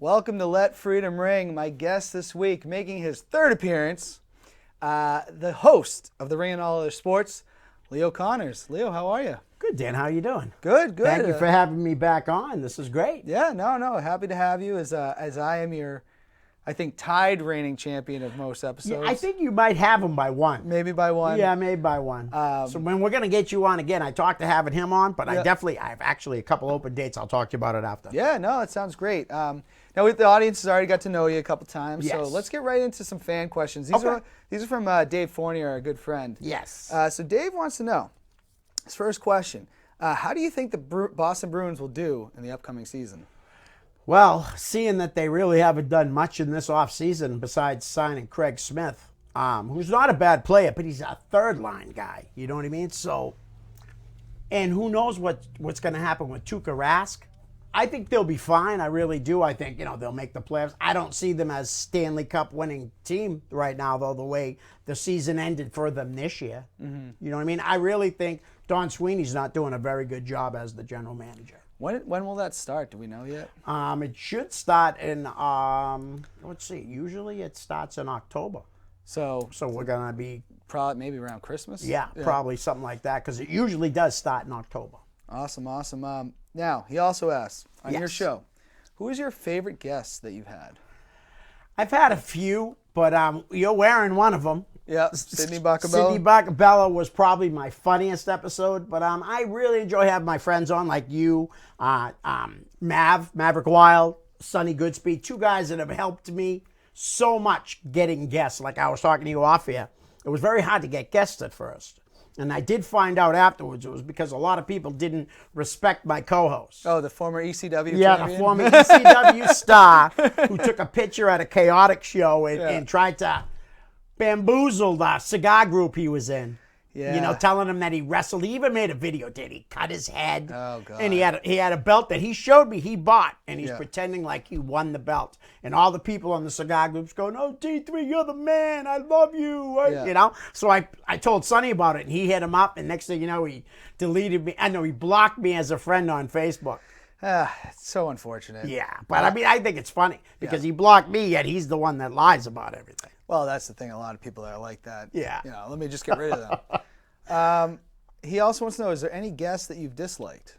Welcome to Let Freedom Ring. My guest this week, making his third appearance, the host of the Ring and All Other Sports, Leo Connors. Leo, how are you? Good, Dan. How are you doing? Good. Thank you for having me back on. This is great. Yeah, no. Happy to have you as I am your, I think, tied reigning champion of most episodes. Yeah, I think you might have him by one. Maybe by one. Yeah, maybe by one. So when we're going to get you on again, I talked to having him on, but I have actually a couple open dates. I'll talk to you about it after. Yeah, no, it sounds great. Now, the audience has already got to know you a couple times, so Yes. let's get right into some fan questions. These are from Dave Fournier, our good friend. Yes. So Dave wants to know, his first question, how do you think the Boston Bruins will do in the upcoming season? Well, seeing that they really haven't done much in this offseason besides signing Craig Smith, who's not a bad player, but he's a third-line guy. You know what I mean? So, and who knows what's going to happen with Tuukka Rask. I think they'll be fine. I really do. I think, they'll make the playoffs. I don't see them as Stanley Cup winning team right now, though, the way the season ended for them this year. Mm-hmm. You know what I mean? I really think Don Sweeney's not doing a very good job as the general manager. When will that start? Do we know yet? It should start in, let's see, usually it starts in October. So we're going to be... Probably maybe around Christmas? Yeah, probably something like that, because it usually does start in October. Awesome. Now, he also asks, on your Yes. show, who is your favorite guest that you've had? I've had a few, but you're wearing one of them. Yeah, Sydney Bacabella. Sydney Bacabella was probably my funniest episode, but I really enjoy having my friends on, like you, Maverick Wild, Sonny Goodspeed, two guys that have helped me so much getting guests. Like I was talking to you off here, it was very hard to get guests at first. And I did find out afterwards it was because a lot of people didn't respect my co-host. Oh, the former ECW Yeah, champion? the former ECW star who took a picture at a chaotic show and tried to bamboozle the cigar group he was in. Yeah. Telling him that he wrestled. He even made a video, did he? Cut his head. Oh, God. And he had a belt that he showed me he bought, and he's pretending like he won the belt. And all the people on the cigar groups going, "Oh, D3, you're the man. I love you." So I told Sonny about it, and he hit him up, and next thing you know, he deleted me. I know he blocked me as a friend on Facebook. It's so unfortunate. Yeah, but I think it's funny because he blocked me, yet he's the one that lies about everything. Well, that's the thing. A lot of people that are like that. Yeah. Let me just get rid of them. He also wants to know, is there any guests that you've disliked?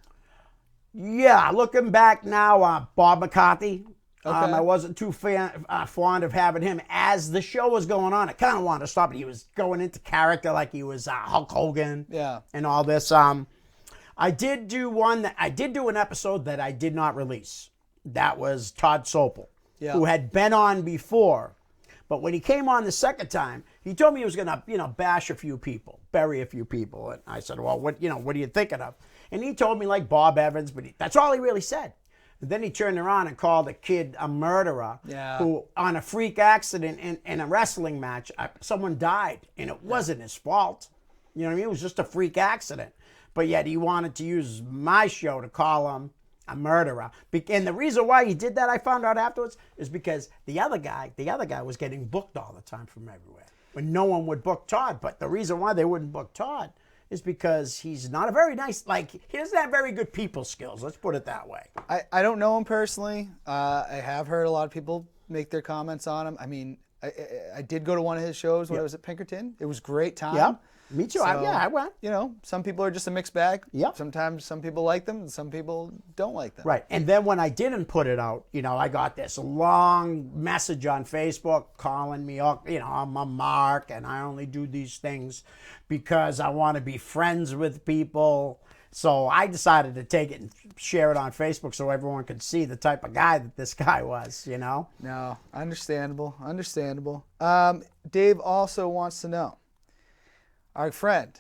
Yeah, looking back now, Bob McCarthy. Okay. I wasn't too fond of having him. As the show was going on, I kind of wanted to stop it. He was going into character like he was Hulk Hogan and all this. I did do an episode that I did not release. That was Todd Sopel, who had been on before. But when he came on the second time, he told me he was going to, bash a few people, bury a few people. And I said, well, what are you thinking of? And he told me like Bob Evans, but that's all he really said. And then he turned around and called a kid a murderer who, on a freak accident in a wrestling match, someone died. And it wasn't his fault. You know what I mean? It was just a freak accident. But yet he wanted to use my show to call him a murderer. And the reason why he did that, I found out afterwards, is because the other guy was getting booked all the time from everywhere. When no one would book Todd. But the reason why they wouldn't book Todd is because he's not a very nice, he doesn't have very good people skills. Let's put it that way. I don't know him personally. I have heard a lot of people make their comments on him. I mean, I did go to one of his shows when I was at Pinkerton. It was a great time. Yeah. Me too. So, I went. Some people are just a mixed bag. Yep. Sometimes some people like them and some people don't like them. Right. And then when I didn't put it out, I got this long message on Facebook calling me up, I'm a mark and I only do these things because I want to be friends with people. So I decided to take it and share it on Facebook so everyone could see the type of guy that this guy was, No, understandable. Dave also wants to know, our friend,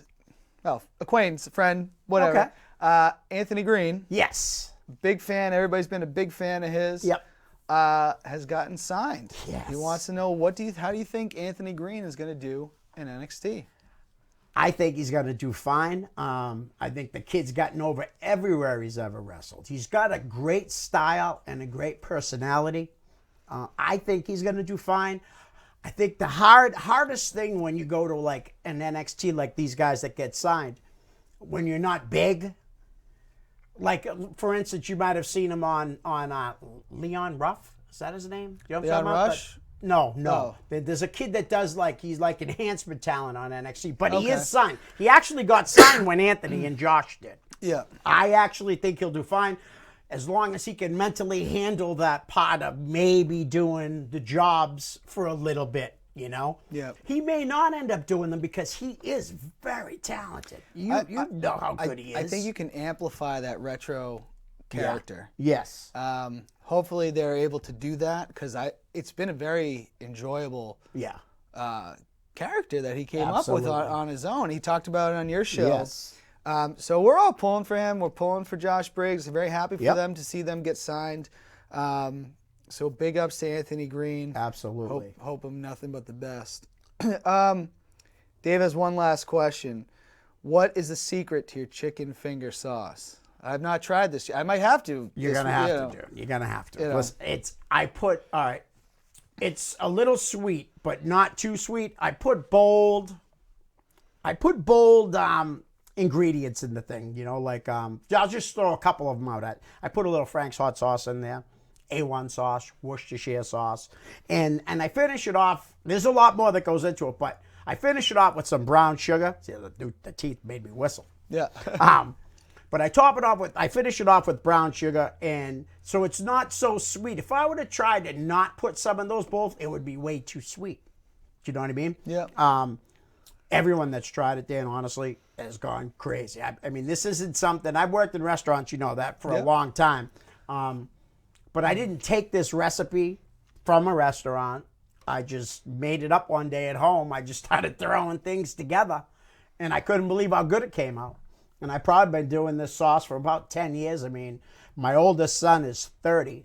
acquaintance, friend, whatever, Anthony Green. Yes. Big fan. Everybody's been a big fan of his. Yep. Has gotten signed. Yes. He wants to know, how do you think Anthony Green is going to do in NXT? I think he's going to do fine. I think the kid's gotten over everywhere he's ever wrestled. He's got a great style and a great personality. I think he's going to do fine. I think the hardest thing when you go to like an NXT, like these guys that get signed, when you're not big, like for instance, you might have seen him on Leon Ruff. Is that his name? You know what I'm Leon talking about? Rush? No. Oh. There's a kid that does he's like enhancement talent on NXT, but he Okay. is signed. He actually got signed when Anthony and Josh did. Yeah. I actually think he'll do fine as long as he can mentally handle that part of maybe doing the jobs for a little bit, you know? Yeah. He may not end up doing them because he is very talented. You know how good he is. I think you can amplify that retro character. Yeah. Yes. Hopefully they're able to do that because it's been a very enjoyable character that he came up with on his own. He talked about it on your show. Yes. So we're all pulling for him. We're pulling for Josh Briggs. Very happy for Yep. them to see them get signed. So big ups to Anthony Green. Absolutely. Hope him nothing but the best. Dave has one last question. What is the secret to your chicken finger sauce? I've not tried this. I might have to. You're going to have to do it. You're going to have to. Listen, all right, it's a little sweet, but not too sweet. I put bold ingredients in the thing, you know, like, I'll just throw a couple of them out. I put a little Frank's hot sauce in there, A1 sauce, Worcestershire sauce, and I finish it off. There's a lot more that goes into it, but I finish it off with some brown sugar. See, the teeth made me whistle. Yeah. But I finish it off with brown sugar, and so it's not so sweet. If I would have tried to not put some of those both, it would be way too sweet. Do you know what I mean? Yeah. Everyone that's tried it, Dan, honestly, has gone crazy. I mean, this isn't something, I've worked in restaurants, you know that, for a long time. But I didn't take this recipe from a restaurant. I just made it up one day at home. I just started throwing things together, and I couldn't believe how good it came out. And I've probably been doing this sauce for about 10 years. I mean, my oldest son is 30.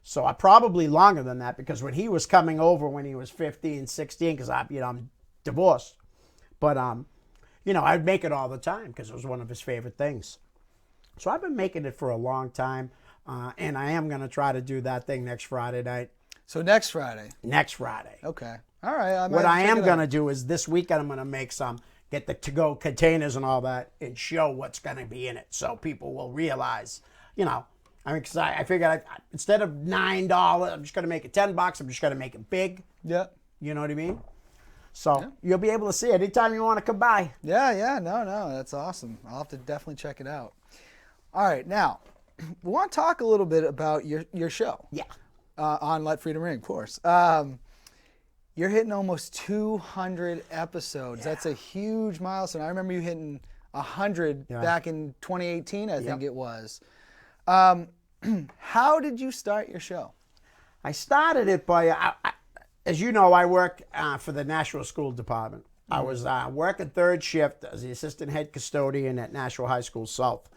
So I probably longer than that, because when he was coming over when he was 15, 16, because I'm divorced. But, I'd make it all the time because it was one of his favorite things. So I've been making it for a long time. And I am going to try to do that thing next Friday night. So next Friday? Next Friday. Okay. All right. What I am going to do is this weekend I'm going to make get the to-go containers and all that and show what's going to be in it so people will realize, because I figured instead of $9, I'm just going to make it $10. I'm just going to make it big. Yeah. You know what I mean? So you'll be able to see it anytime you want to come by. Yeah. No, that's awesome. I'll have to definitely check it out. All right. Now, we want to talk a little bit about your show. Yeah. On Let Freedom Ring, of course. You're hitting almost 200 episodes. Yeah. That's a huge milestone. I remember you hitting 100 back in 2018, I think it was. How did you start your show? I started it by, as you know, I work for the Nashville School Department. I was working third shift as the assistant head custodian at Nashville High School South.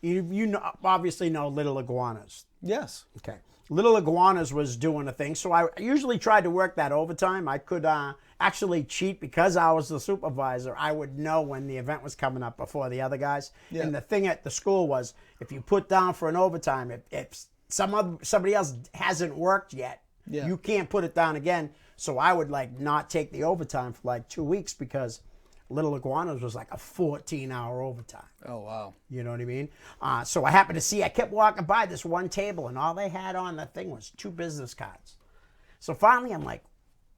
You obviously know Little Iguanas. Yes. Okay. Little Iguanas was doing a thing, so I usually tried to work that overtime. I could actually cheat because I was the supervisor. I would know when the event was coming up before the other guys. Yeah. And the thing at the school was, if you put down for an overtime, if somebody else hasn't worked yet, you can't put it down again. So I would not take the overtime for 2 weeks because Little Iguanas was a 14-hour overtime. Oh, wow. You know what I mean? So I happened to see, I kept walking by this one table, and all they had on the thing was 2 business cards. So finally, I'm like,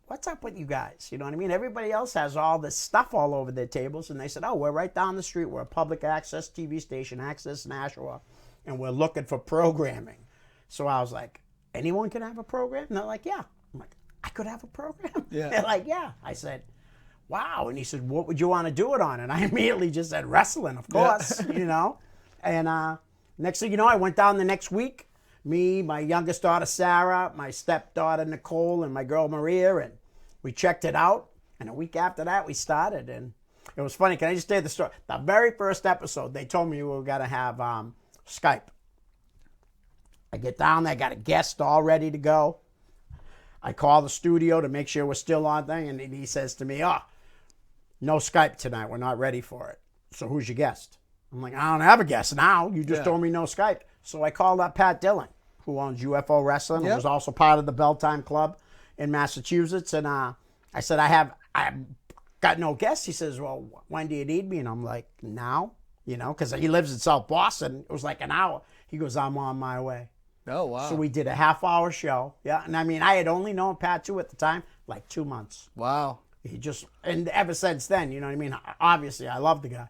what's up with you guys? You know what I mean? Everybody else has all this stuff all over their tables, and they said, oh, we're right down the street. We're a public access TV station, Access Nashua, and we're looking for programming. So I was like, anyone can have a program? And they're like, yeah. I'm like, I could have a program? Yeah. They're like, yeah. I said, wow. And he said, what would you want to do it on? And I immediately just said wrestling, of course, And next thing you know, I went down the next week. Me, my youngest daughter, Sarah, my stepdaughter, Nicole, and my girl, Maria, and we checked it out. And a week after that, we started. And it was funny. Can I just tell you the story? The very first episode, they told me we were going to have Skype. I get down there, got a guest all ready to go. I call the studio to make sure we're still on thing. And he says to me, no Skype tonight. We're not ready for it. So who's your guest? I'm like, I don't have a guest now. You just told me no Skype. So I called up Pat Dillon, who owns UFO Wrestling. Yep. And was also part of the Belltime Club in Massachusetts. And I said, I got no guest. He says, well, when do you need me? And I'm like, now, because he lives in South Boston. It was an hour. He goes, I'm on my way. Oh, wow. So we did a half-hour show. Yeah, and I mean, I had only known Pat too at the time, like 2 months. Wow. And ever since then, you know what I mean? Obviously, I love the guy.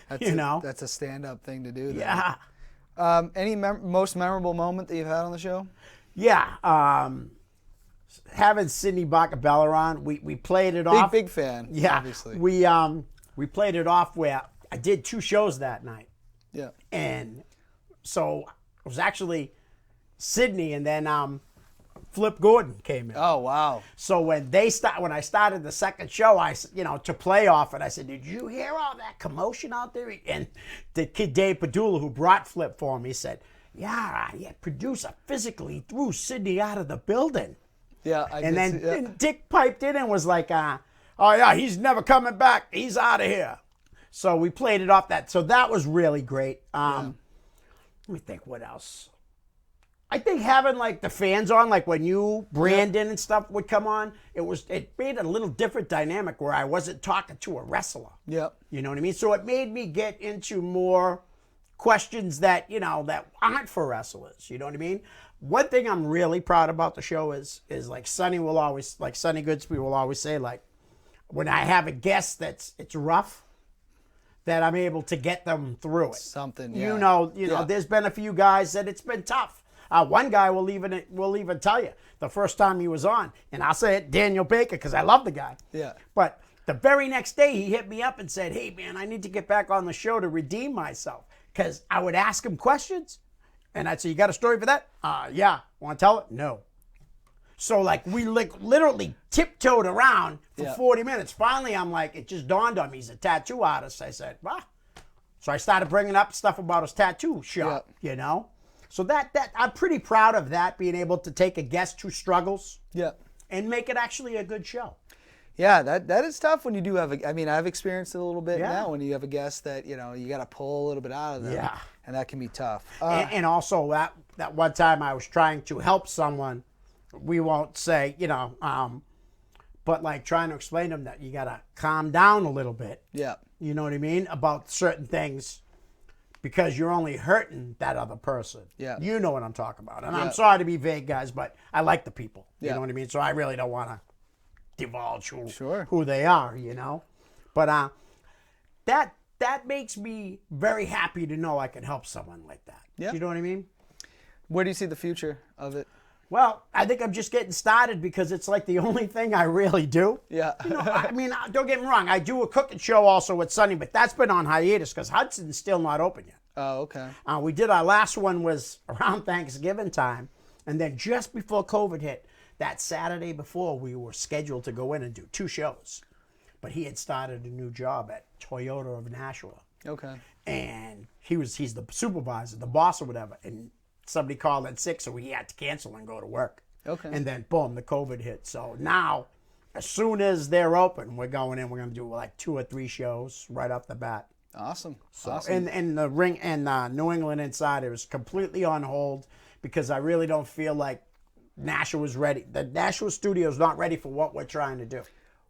That's a stand-up thing to do. Then. Yeah. Any most memorable moment that you've had on the show? Yeah. Having Sidney Bacabella on, we played it off. Big fan. Yeah. Obviously. We played it off where I did 2 shows that night. Yeah. And so it was actually Sidney, and then Flip Gordon came in. Oh, wow. So when I started the second show, to play off it, I said, "Did you hear all that commotion out there?" And the kid Dave Padula, who brought Flip for me, said, "Yeah, producer physically threw Sidney out of the building." Yeah. And Dick piped in and was like, "Oh yeah, he's never coming back. He's out of here." So we played it off that. So that was really great. Let me think what else. I think having like the fans on, like when you, Brandon and stuff would come on, it made a little different dynamic where I wasn't talking to a wrestler. Yep. You know what I mean? So it made me get into more questions that, that aren't for wrestlers. You know what I mean? One thing I'm really proud about the show is like Sonny Goodspeed will always say, like, when I have a guest it's rough, that I'm able to get them through it. Something, yeah. You know, there's been a few guys that it's been tough. One guy will even tell you the first time he was on, and I'll say it, Daniel Baker, because I love the guy. Yeah. But the very next day, he hit me up and said, "Hey, man, I need to get back on the show to redeem myself." Because I would ask him questions, and I'd say, "You got a story for that?" Yeah. Want to tell it? No. So, like, we literally tiptoed around for 40 minutes. Finally, I'm like, it just dawned on me, he's a tattoo artist. I said, "Wow." So I started bringing up stuff about his tattoo shop, So that I'm pretty proud of that, being able to take a guest who struggles and make it actually a good show. Yeah, that is tough when you do have I've experienced it a little bit now when you have a guest that, you got to pull a little bit out of them. Yeah. And that can be tough. And also that one time I was trying to help someone, we won't say, but like trying to explain to them that you got to calm down a little bit. Yeah. You know what I mean? About certain things. Because you're only hurting that other person. Yeah. You know what I'm talking about. And I'm sorry to be vague, guys, but I like the people. You know what I mean? So I really don't want to divulge who they are, But that makes me very happy to know I can help someone like that. Yeah. You know what I mean? Where do you see the future of it? Well, I think I'm just getting started because it's like the only thing I really do. Yeah. Don't get me wrong. I do a cooking show also with Sonny, but that's been on hiatus because Hudson's still not open yet. Oh, okay. We did our last one was around Thanksgiving time. And then just before COVID hit, that Saturday before, we were scheduled to go in and do 2 shows. But he had started a new job at Toyota of Nashua. Okay. And he's the supervisor, the boss or whatever. And somebody called in sick, so he had to cancel and go to work. Okay. And then, boom, the COVID hit. So now, as soon as they're open, we're going in. We're going to do like 2 or 3 shows right off the bat. Awesome. So, and the ring and New England Insider is completely on hold because I really don't feel like Nashua was ready. The Nashua studio is not ready for what we're trying to do.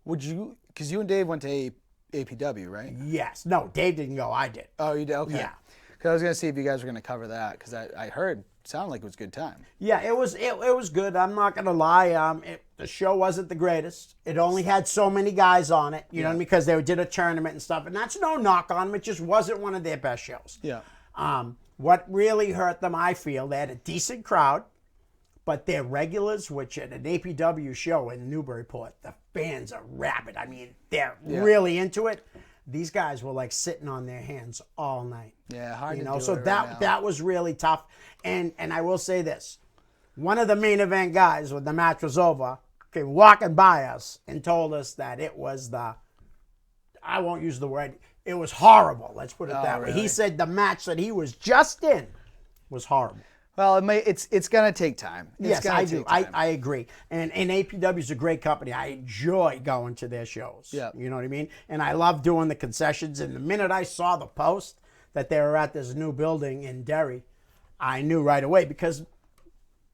Would you? Because you and Dave went to APW, right? Yes. No, Dave didn't go. I did. Oh, you did? Okay. Yeah. Because I was going to see if you guys were going to cover that because I heard it sounded like it was a good time. Yeah, it was good. I'm not going to lie. The show wasn't the greatest. It only had so many guys on it, you know, because they did a tournament and stuff. And that's no knock on them. It just wasn't one of their best shows. Yeah. What really hurt them, I feel, they had a decent crowd, but their regulars, which at an APW show in Newburyport, the fans are rabid. I mean, they're really into it. These guys were like sitting on their hands all night. Yeah, hard to do So it that was really tough. And I will say this. One of the main event guys, when the match was over, came walking by us and told us that it was I won't use the word, it was horrible. Let's put it that way. He said the match that he was just in was horrible. Well, it's going to take time. Yes, I do. I agree. And APW is a great company. I enjoy going to their shows. Yeah. You know what I mean? And I love doing the concessions. And the minute I saw the post that they were at this new building in Derry, I knew right away because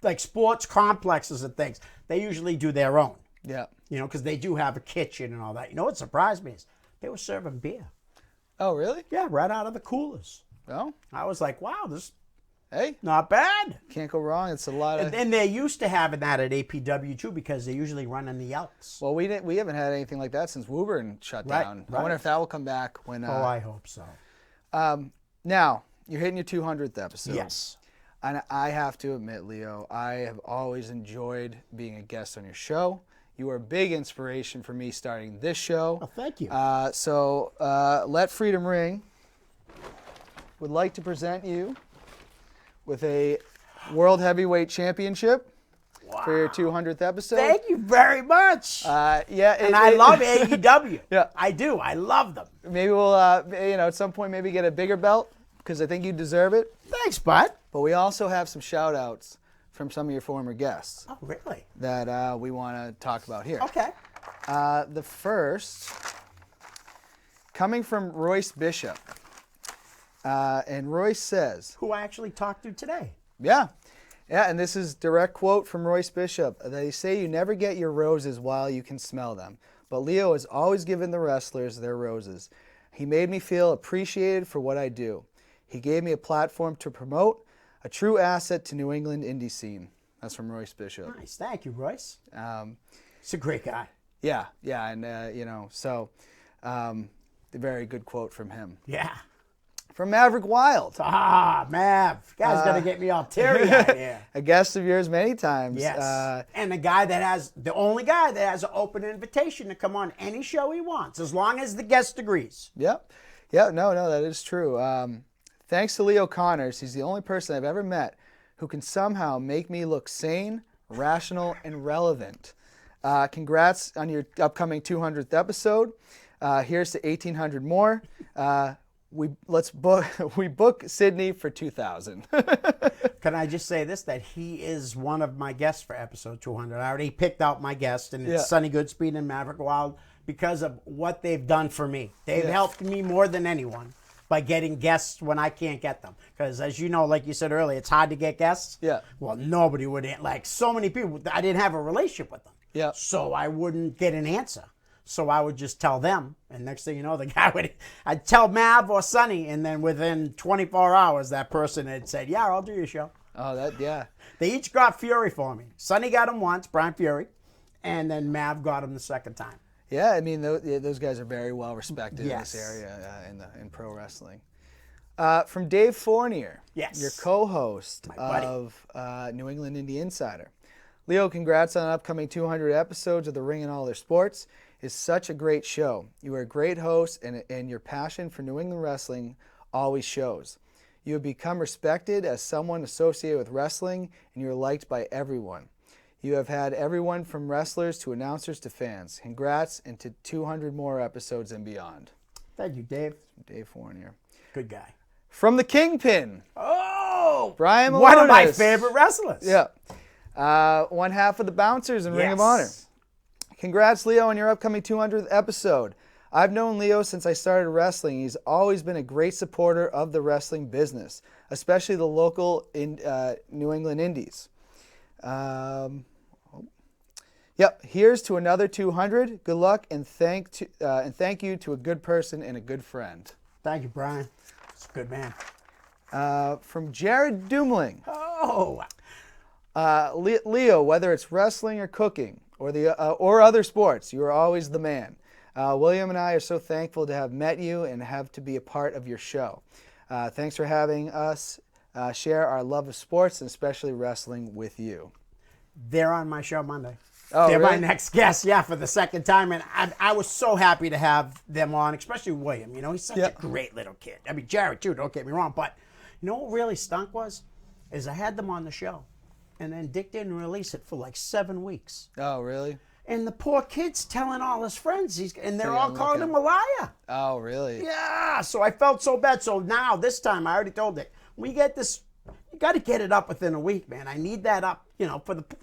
like sports complexes and things, they usually do their own. Yeah. You know, because they do have a kitchen and all that. You know what surprised me is they were serving beer. Oh, really? Yeah, right out of the coolers. Oh. I was like, wow, this Hey, not bad. Can't go wrong. It's a lot of. And they're used to having that at APW too because they're usually running the Elks. Well, we haven't had anything like that since Woburn shut down. I wonder if that will come back when. I hope so. Now you're hitting your 200th episode. Yes. And I have to admit, Leo, I have always enjoyed being a guest on your show. You are a big inspiration for me starting this show. Oh, thank you. So Let Freedom Ring would like to present you with a World Heavyweight Championship for your 200th episode. Thank you very much. I love AEW. Yeah, I do. I love them. Maybe we'll, at some point, maybe get a bigger belt because I think you deserve it. Thanks, bud. But we also have some shout-outs from some of your former guests. Oh, really? That we want to talk about here. Okay. The first, coming from Royce Bishop. And Royce says... Who I actually talked to today. Yeah. Yeah, and this is direct quote from Royce Bishop. They say you never get your roses while you can smell them. But Leo has always given the wrestlers their roses. He made me feel appreciated for what I do. He gave me a platform to promote, a true asset to New England indie scene. That's from Royce Bishop. Nice. Thank you, Royce. He's a great guy. Yeah, and, a very good quote from him. Yeah. From Maverick Wild. Mav. Guy's going to get me all teary-eyed here. A guest of yours many times. Yes. And the only guy that has an open invitation to come on any show he wants, as long as the guest agrees. Yep. Yeah, no, that is true. Thanks to Leo Connors, he's the only person I've ever met who can somehow make me look sane, rational, and relevant. Congrats on your upcoming 200th episode. Here's to 1,800 more. We book Sydney for 2,000. Can I just say this, that he is one of my guests for episode 200. I already picked out my guest, and it's Sonny Goodspeed and Maverick Wild because of what they've done for me. They've helped me more than anyone by getting guests when I can't get them. Because as you know, like you said earlier, it's hard to get guests. Yeah. Well, nobody would, like so many people, I didn't have a relationship with them. Yeah. So I wouldn't get an answer. So I would just tell them, and next thing you know, the guy I'd tell Mav or Sonny, and then within 24 hours, that person had said, yeah, I'll do your show. Oh, They each got Fury for me. Sonny got him once, Brian Fury, and then Mav got him the second time. Yeah, I mean, those guys are very well respected in this area in pro wrestling. From Dave Fournier, your co-host of New England Indie Insider. Leo, congrats on upcoming 200 episodes of The Ring and All Their Sports. It's such a great show. You are a great host, and your passion for New England wrestling always shows. You have become respected as someone associated with wrestling, and you are liked by everyone. You have had everyone from wrestlers to announcers to fans. Congrats, and to 200 more episodes and beyond. Thank you, Dave. Dave Fournier. Good guy. From the Kingpin. Oh! Brian Malonis. One of my favorite wrestlers. Yeah. One half of the Bouncers in Ring of Honor. Congrats, Leo, on your upcoming 200th episode. I've known Leo since I started wrestling. He's always been a great supporter of the wrestling business, especially the local New England indies. Here's to another 200. Good luck, and thank you to a good person and a good friend. Thank you, Brian. It's a good man. From Jared Dumling. Oh! Leo, whether it's wrestling or cooking or other sports, you are always the man. William and I are so thankful to have met you and have to be a part of your show. Thanks for having us share our love of sports and especially wrestling with you. They're on my show Monday. Oh, They're really? my next guest, for the second time. And I was so happy to have them on, especially William. You know, he's such a great little kid. I mean, Jared, too, don't get me wrong. But you know what really stunk is I had them on the show. And then Dick didn't release it for like 7 weeks. Oh, really? And the poor kid's telling all his friends, and they're all calling him a liar. Oh, really? Yeah, so I felt so bad. So now, this time, I already told Dick, when you get this, you got to get it up within a week, man. I need that up,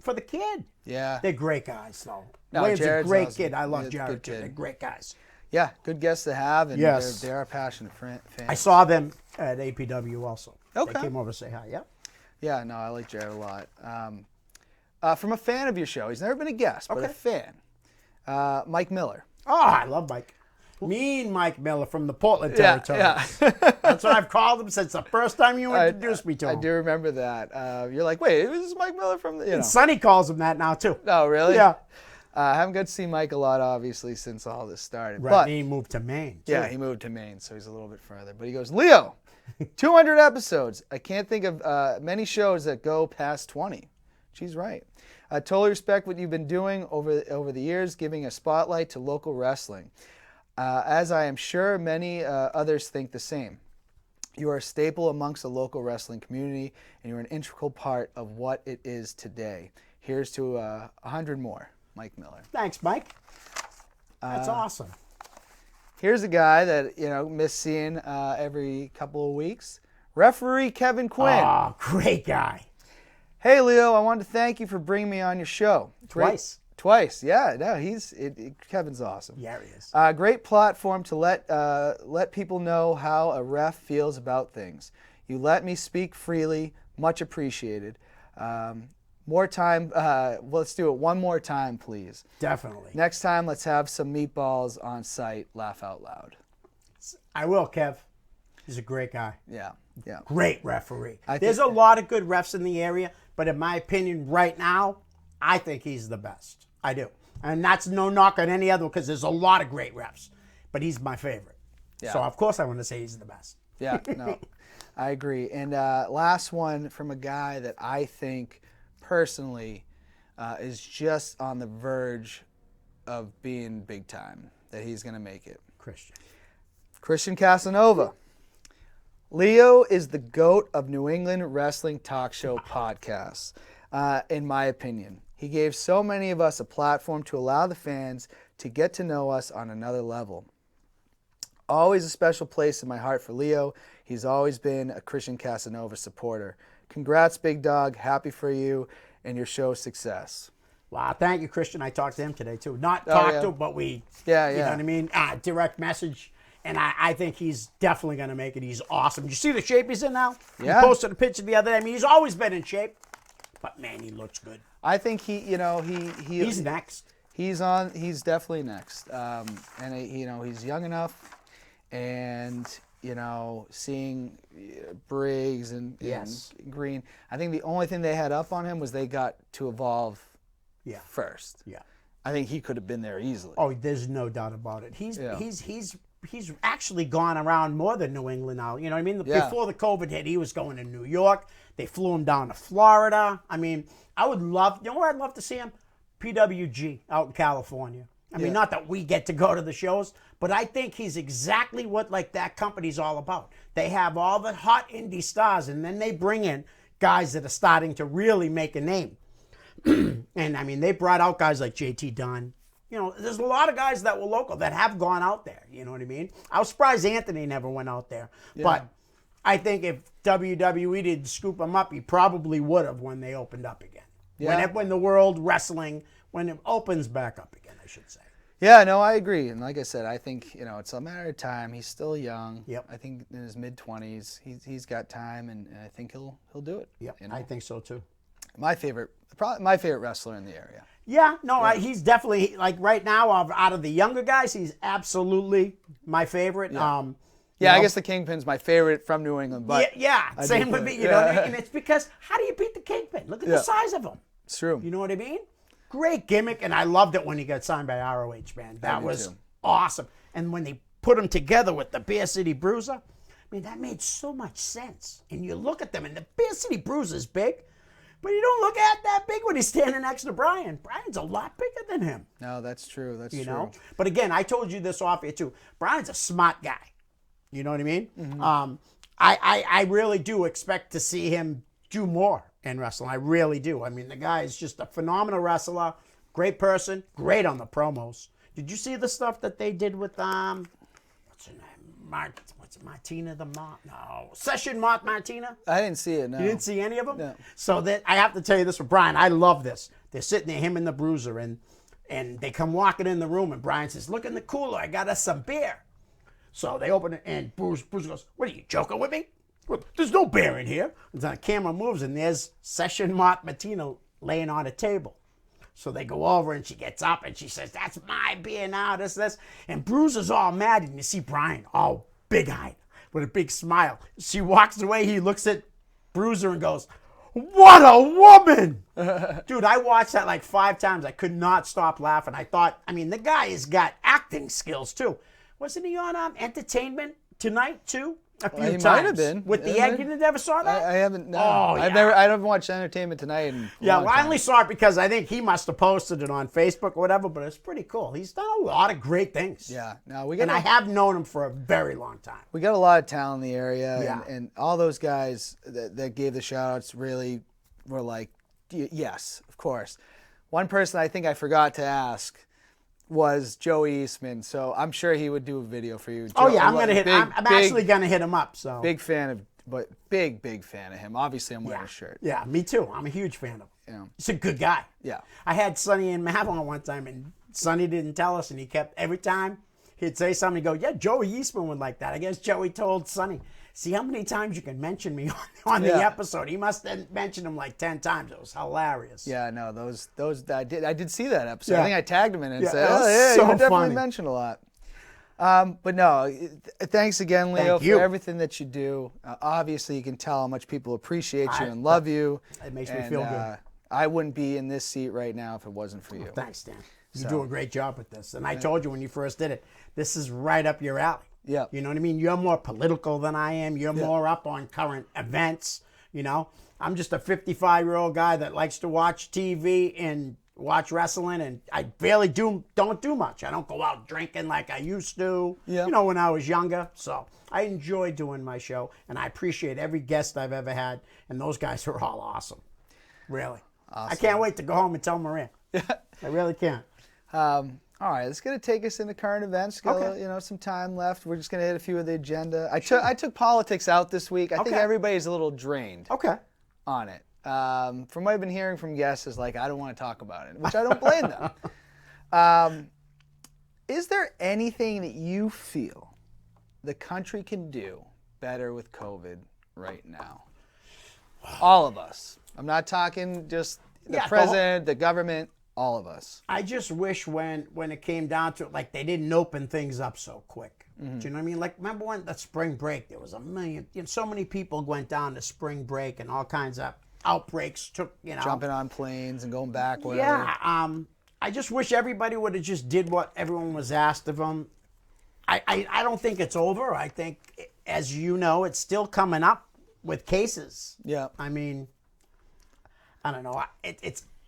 for the kid. Yeah. They're great guys, though. No, William's Jared's a great awesome. kid. I love He's a Jared, good too. kid. They're great guys. Yeah, good guests to have, and they are passionate fans. I saw them at APW also. Okay. They came over to say hi, Yeah, no, I like Jared a lot. From a fan of your show, he's never been a guest, but a fan, Mike Miller. Oh, I love Mike. Mean Mike Miller from the Portland territory. Yeah. That's what I've called him since the first time you introduced me to him. I do remember that. You're like, wait, this is Mike Miller from the... And Sonny calls him that now, too. Oh, really? Yeah. I haven't got to see Mike a lot, obviously, since all this started. Right, but he moved to Maine, too. Yeah, he moved to Maine, so he's a little bit further. But he goes, Leo, 200 episodes. I can't think of many shows that go past 20. She's right. I totally respect what you've been doing over the years, giving a spotlight to local wrestling. As I am sure many others think the same. You are a staple amongst the local wrestling community, and you're an integral part of what it is today. Here's to 100 more. Mike Miller. Thanks, Mike. That's awesome. Here's a guy that, miss seeing every couple of weeks. Referee Kevin Quinn. Oh, great guy. Hey, Leo, I wanted to thank you for bringing me on your show. Twice, yeah. No, Kevin's awesome. Yeah, he is. Great platform to let people know how a ref feels about things. You let me speak freely. Much appreciated. More time. Let's do it one more time, please. Definitely. Next time, let's have some meatballs on site. Laugh out loud. I will, Kev. He's a great guy. Yeah. Great referee. There's a lot of good refs in the area, but in my opinion, right now, I think he's the best. I do. And that's no knock on any other one because there's a lot of great refs, but he's my favorite. Yeah. So, of course, I want to say he's the best. Yeah, no, I agree. And last one from a guy that I think personally is just on the verge of being big time, that he's going to make it. Christian Casanova. Leo is the GOAT of New England wrestling talk show podcasts, in my opinion. He gave so many of us a platform to allow the fans to get to know us on another level. Always a special place in my heart for Leo. He's always been a Christian Casanova supporter. Congrats, big dog. Happy for you and your show's success. Wow, thank you, Christian. I talked to him today, too. Not talked to him, but you know what I mean? Direct message. And I think he's definitely going to make it. He's awesome. You see the shape he's in now? Yeah. He posted a picture the other day. I mean, he's always been in shape. But, man, he looks good. I think he's next. He's definitely next. And he's young enough, and seeing Briggs and Green. I think the only thing they had up on him was they got to Evolve first. Yeah. I think he could have been there easily. Oh, there's no doubt about it. He's actually gone around more than New England now. You know what I mean? Before the COVID hit, he was going to New York. They flew him down to Florida. I mean, I would love, where I'd love to see him? PWG out in California. I mean, not that we get to go to the shows, but I think he's exactly what that company's all about. They have all the hot indie stars, and then they bring in guys that are starting to really make a name. And, I mean, they brought out guys like JT Dunn. There's a lot of guys that were local that have gone out there. You know what I mean? I was surprised Anthony never went out there. Yeah. But I think if WWE didn't scoop him up, he probably would have when they opened up again. Yeah. When the world wrestling, when it opens back up again, I should say. Yeah, no, I agree. And like I said, I think, it's a matter of time. He's still young. Yep. I think in his mid-20s, he's got time, and I think he'll do it. Yeah, I think so too. Probably my favorite wrestler in the area. Yeah, no, he's definitely, right now, out of the younger guys, he's absolutely my favorite. Yeah. I guess the Kingpin's my favorite from New England. But same with me. And it's because, how do you beat the Kingpin? Look at the size of him. It's true. You know what I mean? Great gimmick, and I loved it when he got signed by ROH, man. That was awesome. And when they put him together with the Bear City Bruiser, I mean, that made so much sense. And you look at them, and the Bear City Bruiser's big, but you don't look at that big when he's standing next to Brian. Brian's a lot bigger than him. No, that's true. That's you true. know? But again, I told you this off here too. Brian's a smart guy. You know what I mean? Mm-hmm. I really do expect to see him do more in wrestling. I really do. I mean, the guy is just a phenomenal wrestler, great person, great on the promos. Did you see the stuff that they did with what's her name? Martina Session Martina? I didn't see it, no. You didn't see any of them? No. So that I have to tell you this for Brian. I love this. They're sitting there, him and the Bruiser, and they come walking in the room, and Brian says, "Look in the cooler. I got us some beer." So they open it, and Bruiser goes, "What are you, joking with me? There's no beer in here." And the camera moves, and there's Session Martina laying on a table. So they go over and she gets up and she says, "That's my beer now, this. And Bruiser's all mad. And you see Brian all big-eyed with a big smile. She walks away. He looks at Bruiser and goes, "What a woman!" Dude, I watched that like 5 times. I could not stop laughing. I thought, I mean, the guy has got acting skills too. Wasn't he on Entertainment Tonight too? A few times. Might have been. With the egg. You never saw that? I haven't. No. Oh, I haven't watched Entertainment Tonight in a long I time. only saw it because I think he must have posted it on Facebook or whatever, but it's pretty cool. He's done a lot of great things. Yeah. No, I have known him for a very long time. We got a lot of talent in the area, Yeah. and all those guys that gave the shout-outs really were like, yes, of course. One person I think I forgot to ask was Joey Eastman, so I'm sure he would do a video for you. I'm actually gonna hit him up. So big fan of, but big fan of him. Obviously, I'm wearing a shirt. Yeah, me too. I'm a huge fan of him. He's a good guy. Yeah. I had Sonny and Matt on one time, and Sonny didn't tell us, and he kept every time he'd say something, he'd go, "Yeah, Joey Eastman would like that." I guess Joey told Sonny, "See how many times you can mention me on the episode." He must have mentioned him like 10 times. It was hilarious. Yeah, no, those I did see that episode. Yeah. I think I tagged him in it and said, that was "Oh yeah, so you definitely funny. mentioned a lot." But no, thanks again, Leo, for everything that you do. Obviously, you can tell how much people appreciate you and love you. It makes me feel good. I wouldn't be in this seat right now if it wasn't for you. Thanks, Dan. You do a great job with this. And I told you when you first did it, this is right up your alley. Yeah. You know what I mean? You're more political than I am. You're more up on current events. You know, I'm just a 55-year-old guy that likes to watch TV and watch wrestling, and I barely don't do much. I don't go out drinking like I used to, you know, when I was younger. So I enjoy doing my show, and I appreciate every guest I've ever had, and those guys are all awesome. Really. Awesome. I can't wait to go home and tell Maria. I really can't. All right, it's going to take us into current events. Got some time left. We're just going to hit a few of the agenda. I took politics out this week. I think everybody's a little drained on it. From what I've been hearing from guests is like, I don't want to talk about it, which I don't blame them. Is there anything that you feel the country can do better with COVID right now? All of us. I'm not talking just the president, the government, all of us. I just wish when it came down to it, like they didn't open things up so quick. Mm-hmm. Do you know what I mean? Like, remember when the spring break, there was a million, so many people went down to spring break and all kinds of outbreaks took, jumping on planes and going back, whatever. Yeah, I just wish everybody would have just did what everyone was asked of them. I don't think it's over. I think, as you know, it's still coming up with cases. Yeah. I mean, I don't know.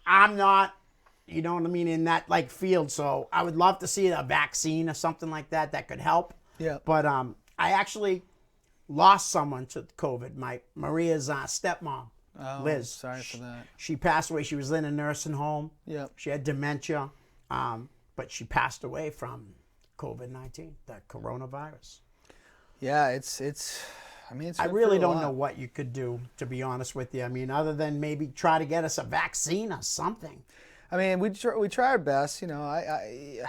I'm not, you know what I mean, in that like field. So I would love to see a vaccine or something like that could help. Yeah. But I actually lost someone to COVID. Maria's stepmom. Oh, Liz. Sorry for that. She passed away. She was in a nursing home. Yep. She had dementia, but she passed away from COVID-19, the coronavirus. Yeah, it's. I mean, I really don't know what you could do, to be honest with you. I mean, other than maybe try to get us a vaccine or something. I mean, we try our best. You know,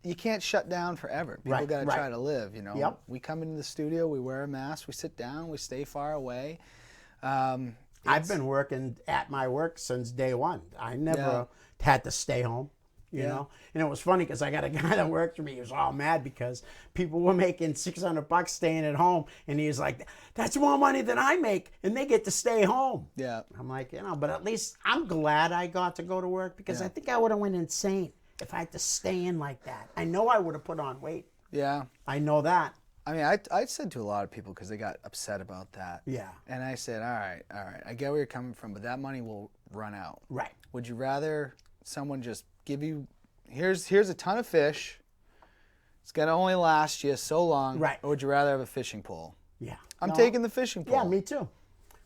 you can't shut down forever. People got to try to live. You know, Yep. We come into the studio, we wear a mask, we sit down, we stay far away. I've been working at my work since day one. I never had to stay home, you know. And it was funny because I got a guy that worked for me. He was all mad because people were making $600 staying at home, and he was like, "That's more money than I make, and they get to stay home." Yeah. I'm like, but at least I'm glad I got to go to work because I think I would have went insane if I had to stay in like that. I know I would have put on weight. Yeah. I know that. I mean, I said to a lot of people because they got upset about that. Yeah. And I said, all right, I get where you're coming from, but that money will run out. Right. Would you rather someone just give you, here's a ton of fish, it's going to only last you so long, right? Or would you rather have a fishing pole? Yeah. I'm taking the fishing pole. Yeah, me too.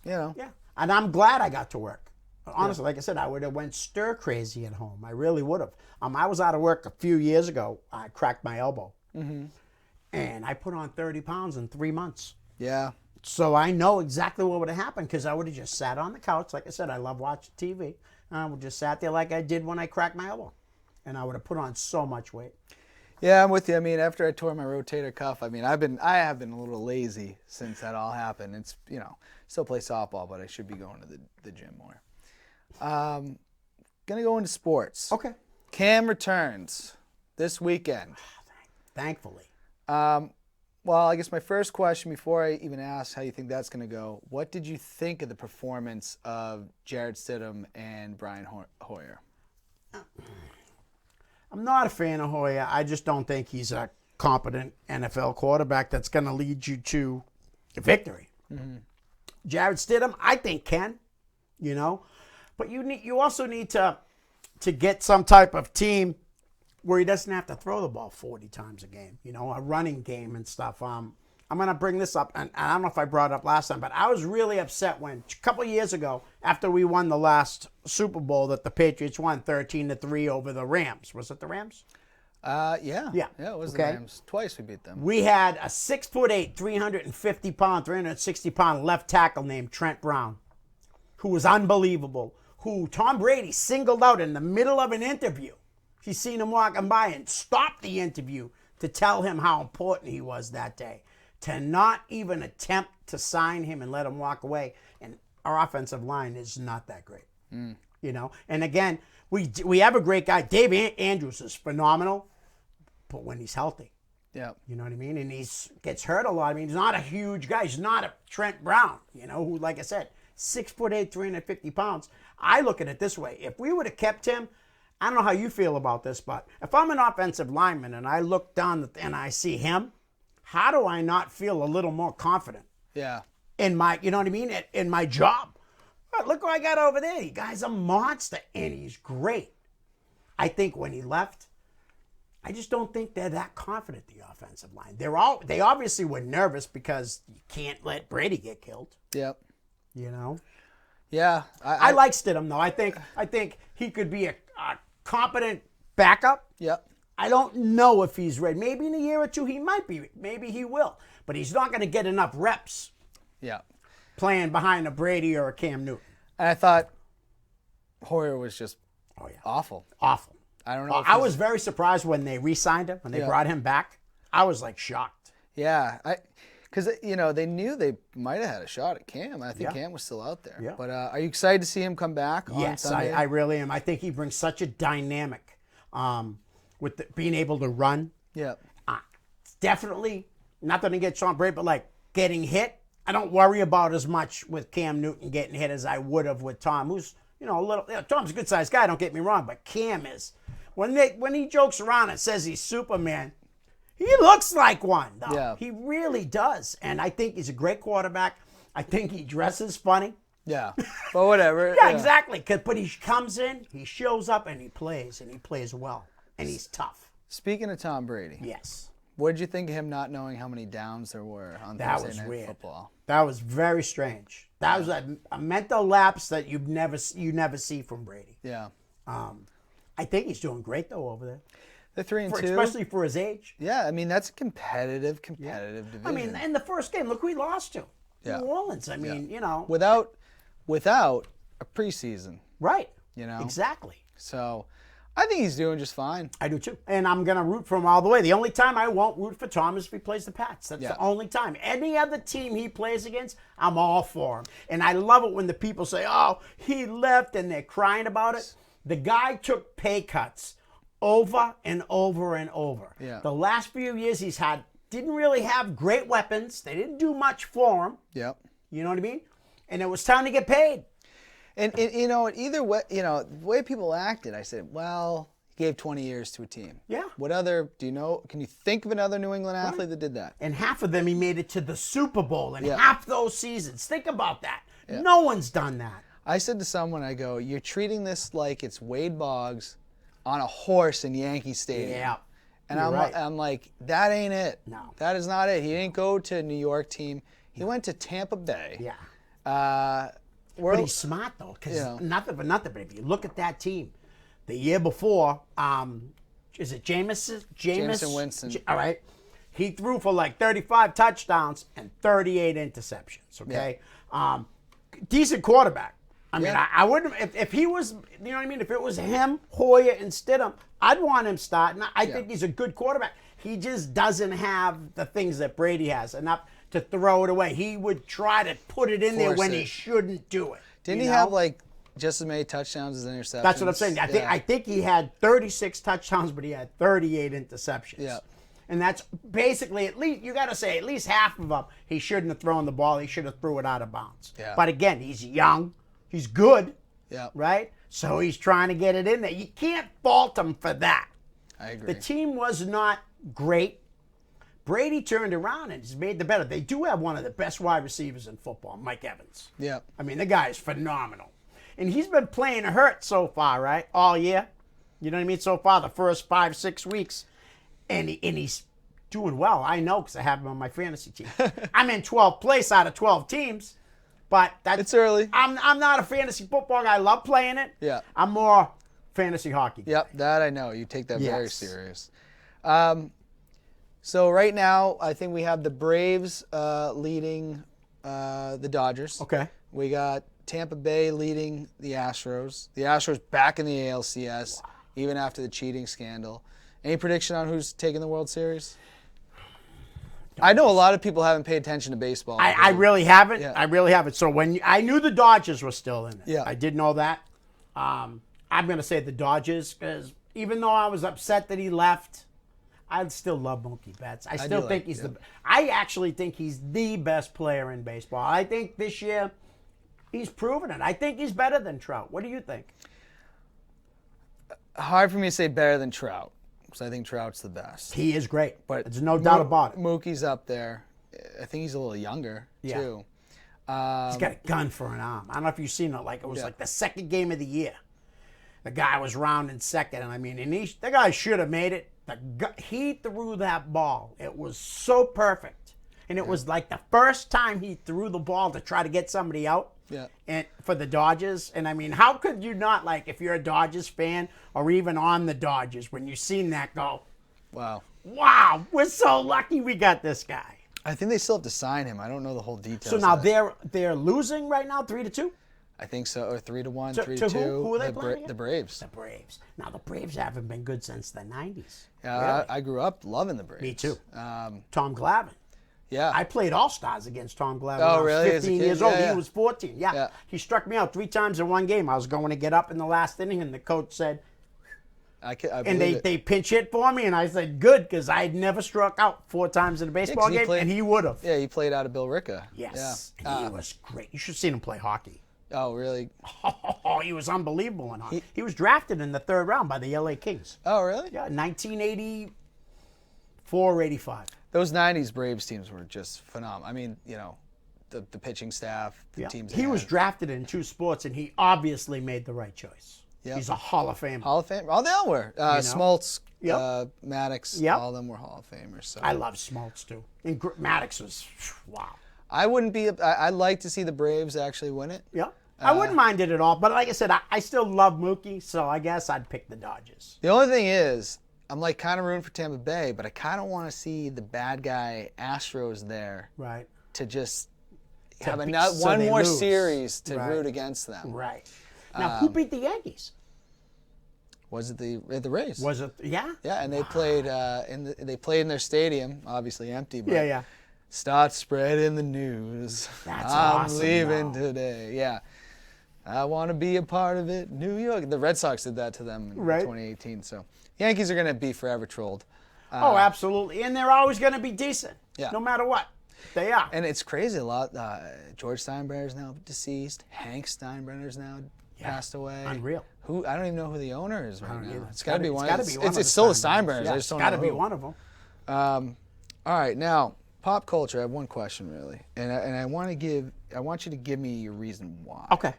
You know. Yeah. And I'm glad I got to work. Honestly, like I said, I would have went stir crazy at home. I really would have. I was out of work a few years ago. I cracked my elbow. Mm-hmm. And I put on 30 pounds in 3 months. Yeah. So I know exactly what would have happened because I would have just sat on the couch. Like I said, I love watching TV. And I would just sat there like I did when I cracked my elbow. And I would have put on so much weight. Yeah, I'm with you. I mean, after I tore my rotator cuff, I mean, I have been a little lazy since that all happened. It's, still play softball, but I should be going to the gym more. Gonna go into sports. Okay. Cam returns this weekend. Thankfully. Well, I guess my first question, before I even ask how you think that's going to go, what did you think of the performance of Jared Stidham and Brian Hoyer? I'm not a fan of Hoyer. I just don't think he's a competent NFL quarterback that's going to lead you to victory. Mm-hmm. Jared Stidham, I think can, but you also need to get some type of team where he doesn't have to throw the ball 40 times a game, a running game and stuff. I'm going to bring this up, and I don't know if I brought it up last time, but I was really upset when a couple of years ago, after we won the last Super Bowl, that the Patriots won 13-3 over the Rams. Was it the Rams? Yeah, it was the Rams. Twice we beat them. We had a 6'8", 350-pound, 360-pound left tackle named Trent Brown, who was unbelievable, who Tom Brady singled out in the middle of an interview. He seen him walking by and stopped the interview to tell him how important he was that day. To not even attempt to sign him and let him walk away. And our offensive line is not that great. And again, we have a great guy. Dave Andrews is phenomenal, but when he's healthy. Yeah. You know what I mean? And he gets hurt a lot. I mean, he's not a huge guy. He's not a Trent Brown, who, like I said, 6'8", 350 pounds. I look at it this way. If we would have kept him, I don't know how you feel about this, but if I'm an offensive lineman and I look down and I see him, how do I not feel a little more confident? Yeah. In my, in my job. Look who I got over there. The guy's a monster, and he's great. I think when he left, I just don't think they're that confident, the offensive line. They obviously were nervous because you can't let Brady get killed. Yep. Yeah. I like Stidham, though. I think he could be a competent backup. Yep. I don't know if he's ready. Maybe in a year or two he might be. Maybe he will. But he's not going to get enough reps. Yeah. Playing behind a Brady or a Cam Newton. And I thought Hoyer was just awful. Awful. I don't know. I was very surprised when they re-signed him, when they brought him back. I was shocked. Yeah. Because, they knew they might have had a shot at Cam. I think Cam was still out there. Yeah. But are you excited to see him come back on Sunday? I really am. I think he brings such a dynamic with being able to run. Yeah. Definitely, not going to get Sean Brady, but getting hit. I don't worry about as much with Cam Newton getting hit as I would have with Tom, who's, Tom's a good-sized guy, don't get me wrong, but Cam is. When he jokes around and says he's Superman, he looks like one, though. Yeah. He really does. And I think he's a great quarterback. I think he dresses funny. Yeah. But whatever. Yeah, exactly. But he comes in, he shows up, and he plays well. And he's tough. Speaking of Tom Brady. Yes. What did you think of him not knowing how many downs there were on Thursday Night Football? That was very strange. That was a mental lapse that you never see from Brady. Yeah. I think he's doing great, though, over there. They're 3-2. Especially for his age. Yeah, I mean, that's a competitive division. I mean, in the first game, look who he lost to. Yeah. New Orleans. I mean, Without a preseason. Right. Exactly. So I think he's doing just fine. I do too. And I'm going to root for him all the way. The only time I won't root for Tom is if he plays the Pats. That's the only time. Any other team he plays against, I'm all for him. And I love it when the people say, oh, he left, and they're crying about it. The guy took pay cuts over and over and over. Yeah. The last few years didn't really have great weapons. They didn't do much for him. Yep. You know what I mean? And it was time to get paid. And either way, the way people acted, I said, well, he gave 20 years to a team. Yeah. What other, can you think of another New England athlete that did that? And half of them he made it to the Super Bowl in half those seasons. Think about that. Yeah. No one's done that. I said to someone, I go, you're treating this like it's Wade Boggs on a horse in Yankee Stadium. Yeah. And I'm like, that ain't it. No. That is not it. He didn't go to a New York team. He went to Tampa Bay. Yeah. But he's smart, though, because nothing, but if you look at that team, the year before, is it Jameson Winston. All right. He threw for 35 touchdowns and 38 interceptions, okay? Yeah. Decent quarterback. I mean, I wouldn't, if he was, you know what I mean? If it was him, Hoyer, and Stidham, I'd want him starting. I think he's a good quarterback. He just doesn't have the things that Brady has, enough to throw it away. He would try to put it in there when he shouldn't do it. Didn't he have just as many touchdowns as interceptions. That's what I'm saying. I think he had 36 touchdowns, but he had 38 interceptions. Yeah. And that's basically, at least, you got to say, at least half of them, he shouldn't have thrown the ball. He should have threw it out of bounds. Yeah. But again, he's young. He's good. Yeah. Right? So he's trying to get it in there. You can't fault him for that. I agree. The team was not great. Brady turned around and has made the better. They do have one of the best wide receivers in football, Mike Evans. Yeah. I mean, the guy is phenomenal. And he's been playing hurt so far, right? All year. You know what I mean? So far, the first 5-6 weeks. And he's doing well. I know because I have him on my fantasy team. I'm in 12th place out of 12 teams. But it's early. I'm not a fantasy football guy. I love playing it. Yeah. I'm more fantasy hockey guy. Yep, that I know. You take that very serious. So right now, I think we have the Braves leading the Dodgers. Okay. We got Tampa Bay leading the Astros. The Astros back in the ALCS, even after the cheating scandal. Any prediction on who's taking the World Series? I know a lot of people haven't paid attention to baseball. I really haven't. Yeah. I really haven't. So I knew the Dodgers were still in it. Yeah. I did know that. I'm going to say the Dodgers because even though I was upset that he left, I still love Mookie Betts. I still think he's I actually think he's the best player in baseball. I think this year he's proven it. I think he's better than Trout. What do you think? Hard for me to say better than Trout. because I think Trout's the best. He is great, But there's no doubt about it. Mookie's up there. I think he's a little younger, too. He's got a gun for an arm. I don't know if you've seen it. Like it was like the second game of the year. The guy was rounding second, and I mean, the guy should have made it. He threw that ball. It was so perfect, and it was like the first time he threw the ball to try to get somebody out. Yeah. And for the Dodgers, and I mean, how could you not, like, if you're a Dodgers fan or even on the Dodgers, when you've seen that go, wow, we're so lucky we got this guy. I think they still have to sign him. I don't know the whole details. So now they're losing right now, 3-2. I think so, or 3-1, To 3-2. who are they playing again? The Braves. The Braves. Now the Braves haven't been good since the 90s. Yeah, I grew up loving the Braves. Me too. Tom Glavine. Yeah. I played All-Stars against Tom Glavine Oh, when I really? was As a 15 kid? years old. Yeah. He was 14. Yeah. He struck me out 3 times in one game. I was going to get up in the last inning, and the coach said, I and they pinch hit for me, and I said, good, because I had never struck out 4 times in a baseball game, and he would have. Yeah, he played out of Bill Ricca. Yes. Yeah. And he was great. You should have seen him play hockey. Oh, really? Oh, he was unbelievable in hockey. He was drafted in the 3rd round by the LA Kings. Oh, really? Yeah, 1984, 85. Those 90s Braves teams were just phenomenal. I mean, you know, the pitching staff, the teams. He was drafted in 2 sports, and he obviously made the right choice. Yep. He's a Hall of Famer. Hall of Fame. Oh, they all were. Smoltz, Maddox, all of them were Hall of Famers. So. I love Smoltz, too. And Maddox was, wow. I wouldn't be. I'd like to see the Braves actually win it. Yeah. I wouldn't mind it at all. But like I said, I still love Mookie, so I guess I'd pick the Dodgers. The only thing is, I'm like kind of rooting for Tampa Bay, but I kind of want to see the bad guy Astros there. Right. To just To have be- one so they more lose. series to Right. root against them. Right. Now, who beat the Yankees? Was it the Rays? Was it? Yeah. Yeah, and they played they played in their stadium, obviously empty. But Yeah. Start spreading the news. That's I'm awesome, leaving though. today. Yeah. I want to be a part of it. New York. The Red Sox did that to them in 2018. So Yankees are going to be forever trolled. Oh, absolutely. And they're always going to be decent. Yeah. No matter what. They are. And it's crazy a lot. George Steinbrenner's now deceased. Hank Steinbrenner's now passed away. Unreal. Who I don't even know who the owner is right now. either. It's got to be one. It's still the Steinbrenners. Yeah, I just don't it's got know to be who. one of them. All right, now pop culture. I have one question really, and I want you to give me your reason why. Okay.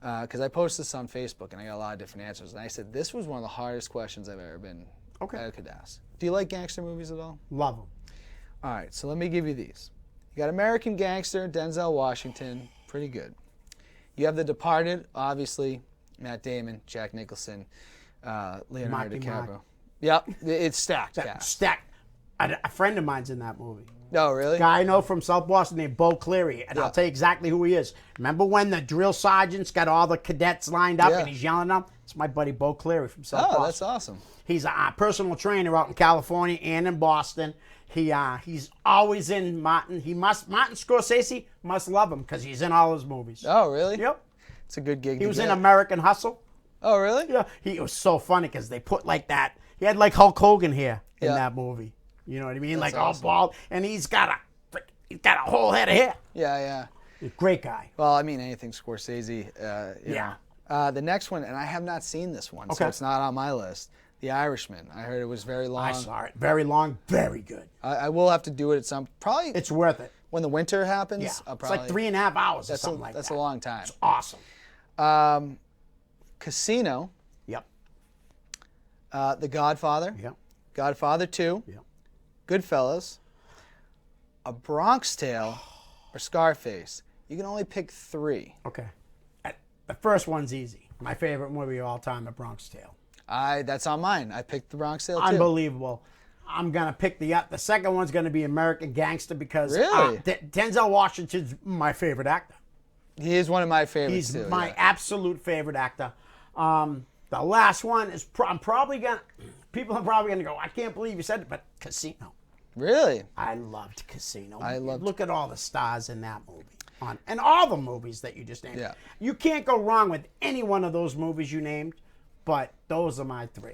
Because I posted this on Facebook and I got a lot of different answers, and I said this was one of the hardest questions I've ever been I could ask. Do you like gangster movies at all? Love them. All right, so let me give you these. You got American Gangster, Denzel Washington, pretty good. You have The Departed, obviously, Matt Damon, Jack Nicholson, Leonardo DiCaprio. Yep, it's stacked. Stacked. A friend of mine's in that movie. Oh, really? Guy I know from South Boston named Bo Cleary, and I'll tell you exactly who he is. Remember when the drill sergeant's got all the cadets lined up and he's yelling at them? It's my buddy Bo Cleary from South Boston. Oh, that's awesome. He's a personal trainer out in California and in Boston. He's always in Martin. Martin Scorsese must love him because he's in all his movies. Oh, really? Yep. It's a good gig. He was in American Hustle. Oh, really? Yeah. It was so funny because they put like that. He had like Hulk Hogan here in that movie. You know what I mean? That's like awesome. all bald, and he's got a whole head of hair. Yeah. Great guy. Well, I mean, anything Scorsese. You know. The next one, and I have not seen this one, so it's not on my list. The Irishman. I heard it was very long. I saw it. Very long, very good. I will have to do it at some. Probably. It's worth it. When the winter happens. Yeah. I'll It's like 3.5 hours or something like that. That's a long time. It's awesome. Casino. Yep. The Godfather. Yep. Godfather 2. Yep. Goodfellas. A Bronx Tale, or Scarface. You can only pick 3. Okay. The first one's easy. My favorite movie of all time, The Bronx Tale. That's on mine. I picked The Bronx Tale too. Unbelievable. I'm gonna pick the second one's gonna be American Gangster because really? Denzel Washington's my favorite actor. He is one of my favorites too. He's my absolute favorite actor. The last one is people are probably gonna go, I can't believe you said it, but Casino. Really? I loved Casino. loved. Look at all the stars in that movie. And all the movies that you just named. Yeah. You can't go wrong with any one of those movies you named, but those are my 3.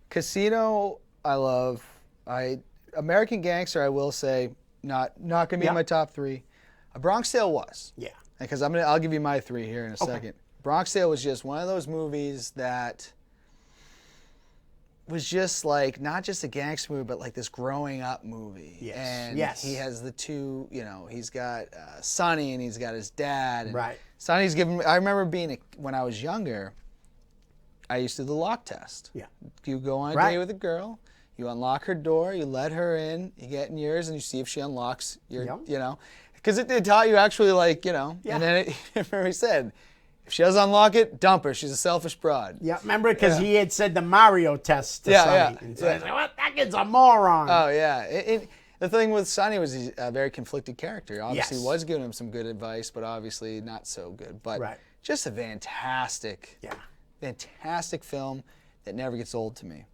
Casino, I love. American Gangster, I will say, not gonna be in my top 3. A Bronx Tale was. Yeah. Because I'll give you my 3 here in a second. Bronx Tale was just one of those movies that was just like not just a gangster movie, but like this growing up movie. Yes. And he has the 2. You know, he's got Sonny and he's got his dad. And right. Sonny's giving. I remember when I was younger, I used to do the lock test. Yeah. You go on a date with a girl. You unlock her door, you let her in, you get in yours, and you see if she unlocks your, you know. Because it taught you actually, like, you know. Yeah. And then remember he said, if she doesn't unlock it, dump her. She's a selfish broad. Yeah, remember? Because he had said the Mario test to Sonny. Yeah. And so I was like, what? That kid's a moron. Oh, yeah. The thing with Sonny was he's a very conflicted character. He obviously was giving him some good advice, but obviously not so good. But just a fantastic film that never gets old to me.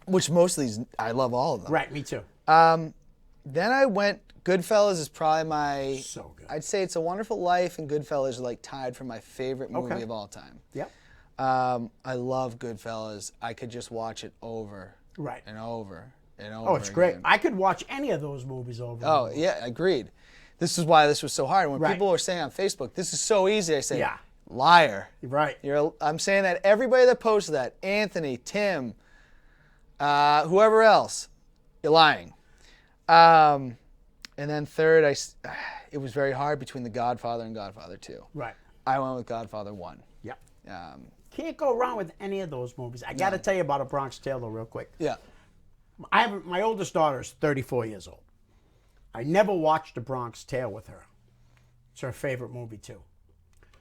Which most of these, I love all of them. Right, me too. Then I went, Goodfellas is probably my, so good. I'd say It's a Wonderful Life and Goodfellas are like tied for my favorite movie of all time. Yep. I love Goodfellas. I could just watch it over and over and over. Oh, it's great. I could watch any of those movies over. Oh, yeah, agreed. This is why this was so hard. When people were saying on Facebook, this is so easy, I say, liar. Right. I'm saying that everybody that posted that, Anthony, Tim, whoever else, you're lying. And then third, it was very hard between The Godfather and Godfather 2. Right. I went with Godfather 1. Yep. Can't go wrong with any of those movies. I got to tell you about A Bronx Tale, though, real quick. Yeah. My oldest daughter is 34 years old. I never watched A Bronx Tale with her. It's her favorite movie, too.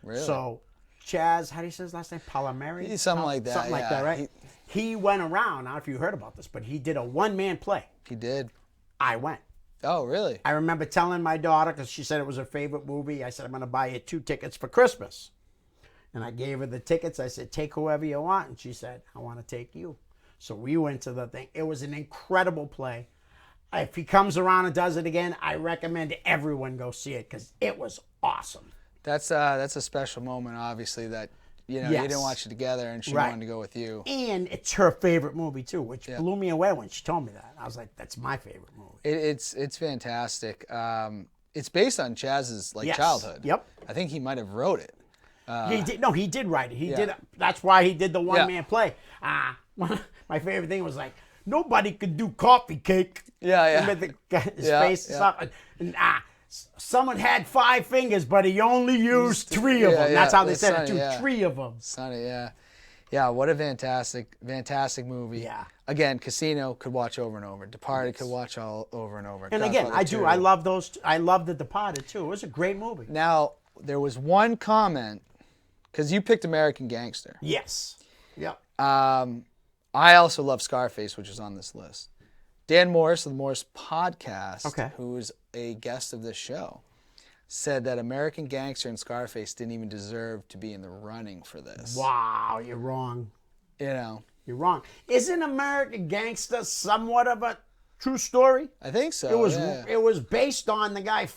Really? So, Chaz, how do you say his last name? Palmieri? Something like that. Something like that, right? He went around, I don't know if you heard about this, but he did a one-man play. He did. I went. Oh, really? I remember telling my daughter, because she said it was her favorite movie, I said, I'm going to buy you 2 tickets for Christmas. And I gave her the tickets. I said, take whoever you want. And she said, I want to take you. So we went to the thing. It was an incredible play. If he comes around and does it again, I recommend everyone go see it because it was awesome. That's a special moment, obviously, that you didn't watch it together and she wanted to go with you. And it's her favorite movie too, which blew me away when she told me that. I was like, that's my favorite movie. It's fantastic. It's based on Chaz's childhood. Yep. I think he might have wrote it. He did write it. He did. That's why he did the one-man play. My favorite thing was like, nobody could do coffee cake. His face and stuff. And, someone had 5 fingers, but he only used 3 of them. That's how they said it too. 3 of them. Sonny, yeah. What a fantastic movie. Yeah. Again, Casino could watch over and over. Departed could watch all over and over. And again, I love those. I love The Departed too. It was a great movie. Now there was one comment because you picked American Gangster. Yes. Yep. I also love Scarface, which is on this list. Dan Morris of the Morris Podcast, who was a guest of this show, said that American Gangster and Scarface didn't even deserve to be in the running for this. Wow, you're wrong. You're wrong. Isn't American Gangster somewhat of a True story. I think so. It was based on the guy.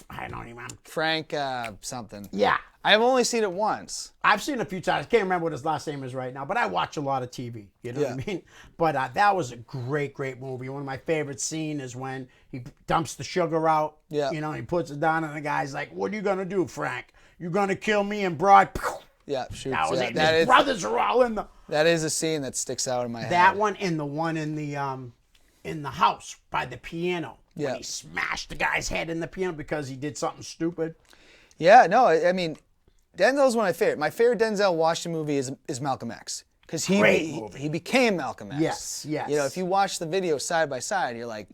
I don't even. Frank something. Yeah. I've only seen it once. I've seen it a few times. I can't remember what his last name is right now, but I watch a lot of TV. You know what I mean? But that was a great movie. One of my favorite scenes is when he dumps the sugar out. Yeah. You know, he puts it down, and the guy's like, "What are you gonna do, Frank? You gonna kill me and broad?" Yeah, shoot. That was it. His brothers are all in the. That is a scene that sticks out in my head. That one and the one in the house by the piano. Yeah. When he smashed the guy's head in the piano because he did something stupid. Yeah, no, I mean, Denzel's one of my favorite. My favorite Denzel Washington movie is Malcolm X. Because he became Malcolm X. Yes. You know, if you watch the video side by side, you're like,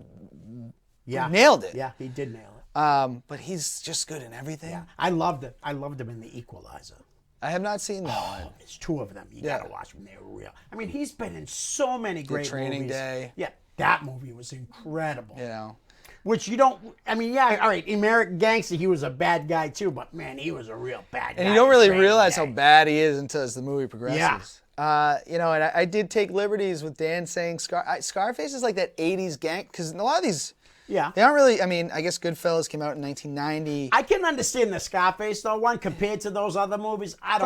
yeah, nailed it. Yeah, he did nail it. But he's just good in everything. Yeah, I loved it. I loved him in The Equalizer. I have not seen that one. There's two of them. You gotta watch them. They're real. I mean, he's been in so many great Training movies. Day. Yeah, that movie was incredible. You know. Which you don't. I mean, yeah, all right. American Gangster, he was a bad guy too, but man, he was a real bad guy. And you don't really realize how bad he is until as the movie progresses. Yeah. You know, and I did take liberties with Dan saying Scarface is like that 80s gang, because a lot of these, they aren't really, I mean, I guess Goodfellas came out in 1990. I can understand the Scarface, though, one, compared to those other movies. I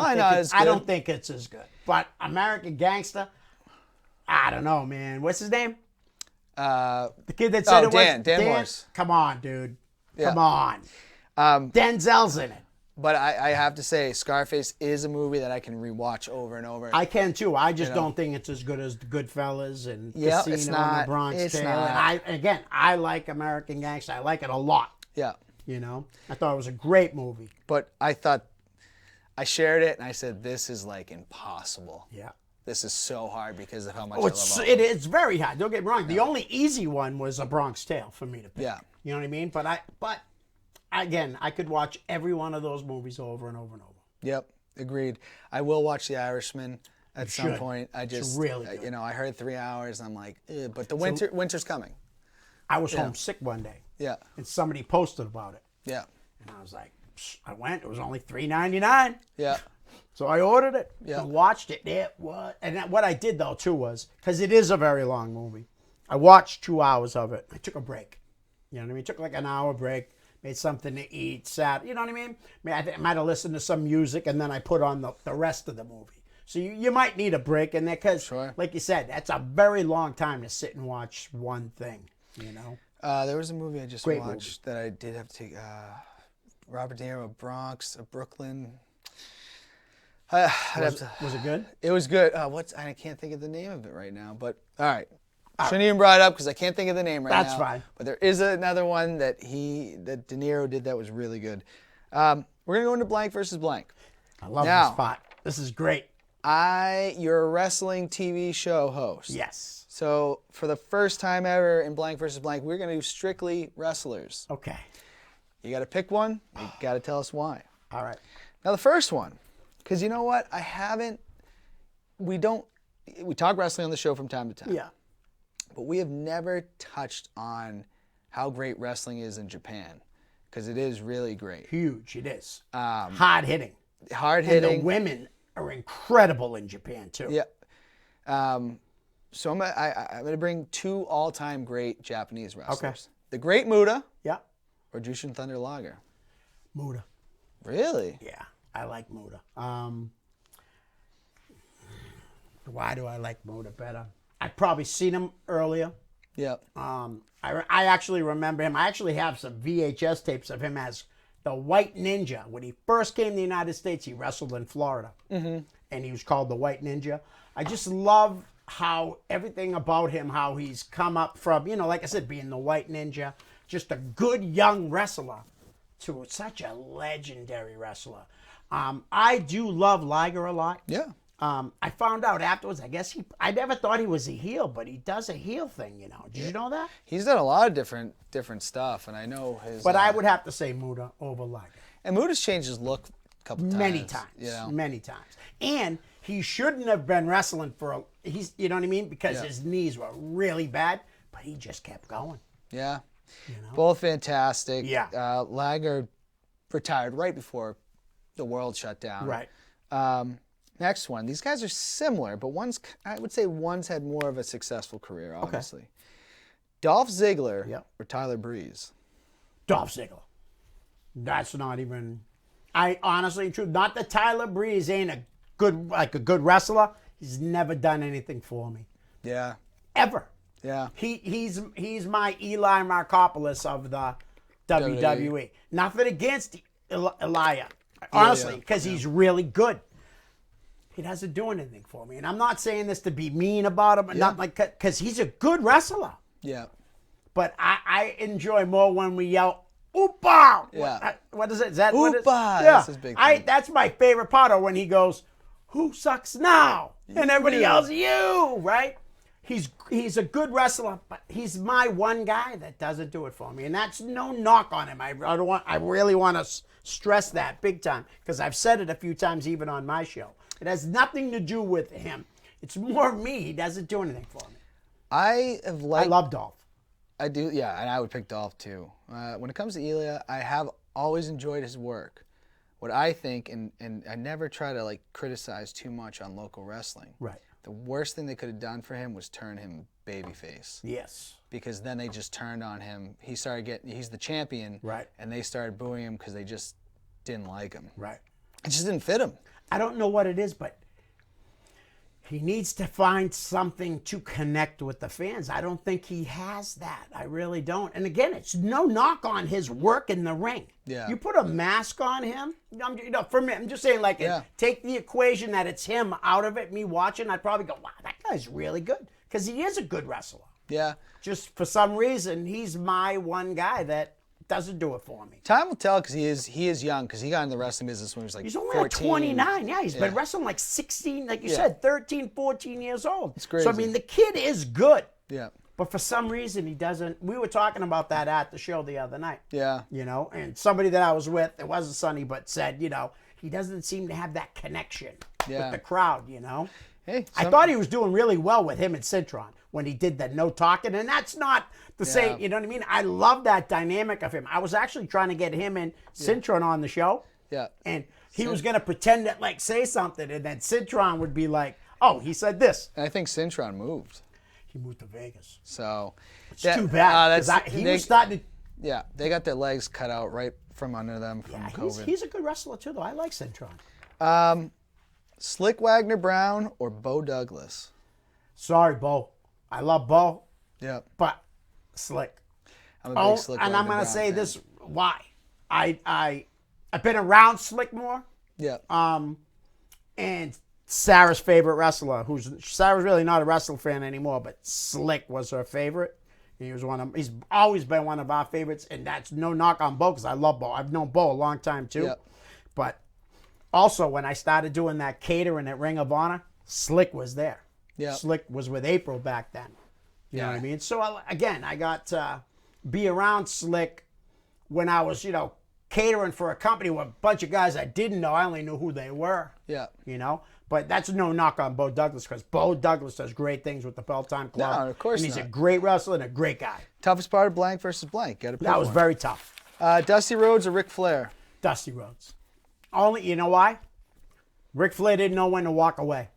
don't think it's as good. But American Gangster, I don't know, man. What's his name? The kid that said Dan Morse. Come on, dude. Come on. Denzel's in it. But I have to say, Scarface is a movie that I can rewatch over and over. I can too. I just don't think it's as good as the Goodfellas and Casino and the Bronx Tale. And I like American Gangster. I like it a lot. Yeah. You know, I thought it was a great movie. But I thought, I shared it and I said, this is like impossible. Yeah. This is so hard because of how much I love it's very hard. Don't get me wrong. The only easy one was A Bronx Tale for me to pick. Yeah. You know what I mean? But again, I could watch every one of those movies over and over and over. Yep, agreed. I will watch The Irishman at some point. It's really good. You know, I heard 3 hours. And I'm like, but the winter's coming. I was homesick one day. Yeah. And somebody posted about it. Yeah. And I was like, I went. It was only $3.99. Yeah. So I ordered it Yeah. and watched it. What I did, though, too, was, because it is a very long movie, I watched 2 hours of it. I took a break. You know what I mean? Took like an hour break, made something to eat, sat, you know what I mean? I might have listened to some music, and then I put on the rest of the movie. So you might need a break in there, because, like you said, that's a very long time to sit and watch one thing, you know? There was a movie I just watched that I did have to take, Robert De Niro, Bronx, Brooklyn. Was it good? It was good. I can't think of the name of it right now. But all right, shouldn't even brought it up because I can't think of the name right now. That's fine. But there is another one that De Niro did that was really good. We're gonna go into blank versus blank. I love this spot. This is great. You're a wrestling TV show host. Yes. So for the first time ever in blank versus blank, we're gonna do strictly wrestlers. Okay. You got to pick one. You got to tell us why. All right. Now the first one. Because you know what? We talk wrestling on the show from time to time. Yeah. But we have never touched on how great wrestling is in Japan. Because it is really great. Huge, it is. Hard hitting. Hard hitting. And the women are incredible in Japan, too. Yeah. So I'm going to bring two all-time great Japanese wrestlers. Okay. The Great Muta. Yeah. Or Jushin Thunder Liger. Muta. Really? Yeah. I like Muta. Why do I like Muta better? I've probably seen him earlier. Yep. I actually remember him. I actually have some VHS tapes of him as the White Ninja. When he first came to the United States, he wrestled in Florida. Mm-hmm. And he was called the White Ninja. I just love how everything about him, how he's come up from, like I said, being the White Ninja, just a good young wrestler to such a legendary wrestler. I do love Liger a lot. Yeah. I found out afterwards, I guess I never thought he was a heel, but he does a heel thing, Did you know that? He's done a lot of different stuff, and I know his... But I would have to say Muta over Liger. And Muta's changed his look a couple times. Many times. Many times. And he shouldn't have been wrestling you know what I mean? Because his knees were really bad, but he just kept going. Yeah. Both fantastic. Yeah. Liger retired right before the world shut down. Right. Next one. These guys are similar, but I would say one's had more of a successful career, obviously. Okay. Dolph Ziggler or Tyler Breeze? Dolph Ziggler. That's not even. I honestly, true. Not that Tyler Breeze ain't a good wrestler. He's never done anything for me. Yeah. Ever. Yeah. He's my Eli Markopoulos of the WWE. Nothing against Elias, honestly, because he's really good. He doesn't do anything for me, and I'm not saying this to be mean about him, not like because he's a good wrestler. Yeah. But I enjoy more when we yell "Oopa!" Yeah. What is it? Is that Oopa! what it is? Yeah. That's his big thing. That's my favorite part of when he goes, "Who sucks now?" And everybody yells, "You!" Right? He's a good wrestler, but he's my one guy that doesn't do it for me, and that's no knock on him. I really want to stress that big time because I've said it a few times even on my show. It has nothing to do with him. It's more me. He doesn't do anything for me. I love Dolph. I do, yeah, and I would pick Dolph too. When it comes to Elia, I have always enjoyed his work. What I think, and I never try to like criticize too much on local wrestling. Right. The worst thing they could have done for him was turn him babyface. Yes. Because then they just turned on him. He's the champion. Right. And they started booing him because they just didn't like him. Right. It just didn't fit him. I don't know what it is, but he needs to find something to connect with the fans. I don't think he has that. I really don't. And again, it's no knock on his work in the ring. Yeah. You put a mask on him, for me, I'm just saying, like, take the equation that it's him out of it, me watching, I'd probably go, wow, that guy's really good. Because he is a good wrestler. Yeah. Just for some reason, he's my one guy that doesn't do it for me. Time will tell because he is young because he got in the wrestling business when he was like he's only 14. like 29. Yeah, he's been wrestling like 16, like you said, 13, 14 years old. It's crazy. So, I mean, the kid is good. Yeah. But for some reason, he doesn't. We were talking about that at the show the other night. Yeah. And somebody that I was with, it wasn't Sonny, but said, he doesn't seem to have that connection with the crowd, Hey, I thought he was doing really well with him and Cintron when he did the no talking, and that's not the same. You know what I mean? I love that dynamic of him. I was actually trying to get him and Cintron on the show. Yeah. And he was going to pretend to like say something, and then Cintron would be like, "Oh, he said this." And I think Cintron moved. He moved to Vegas. So it's too bad. He was starting to. Yeah, they got their legs cut out right from under them from COVID. He's a good wrestler too, though. I like Cintron. Slick Wagner Brown or Bo Douglas? Sorry, Bo. I love Bo. Yeah. But Slick. I'm a big Slick and Wagner I'm going to Brown say fan. this. Why? I've been around Slick more. Yeah. And Sarah's favorite wrestler, Sarah's really not a wrestling fan anymore, but Slick was her favorite. He's always been one of our favorites, and that's no knock on Bo because I love Bo. I've known Bo a long time too. Yep. But also, when I started doing that catering at Ring of Honor, Slick was there. Yeah. Slick was with April back then. You know what I mean? So, again, I got to be around Slick when I was, catering for a company with a bunch of guys I didn't know. I only knew who they were. Yeah. But that's no knock on Bo Douglas because Bo Douglas does great things with the Bell Time Club. No, of course and he's not. a great wrestler and a great guy. Toughest part of blank versus blank. That was very tough. Dusty Rhodes or Ric Flair? Dusty Rhodes. You know why? Ric Flair didn't know when to walk away.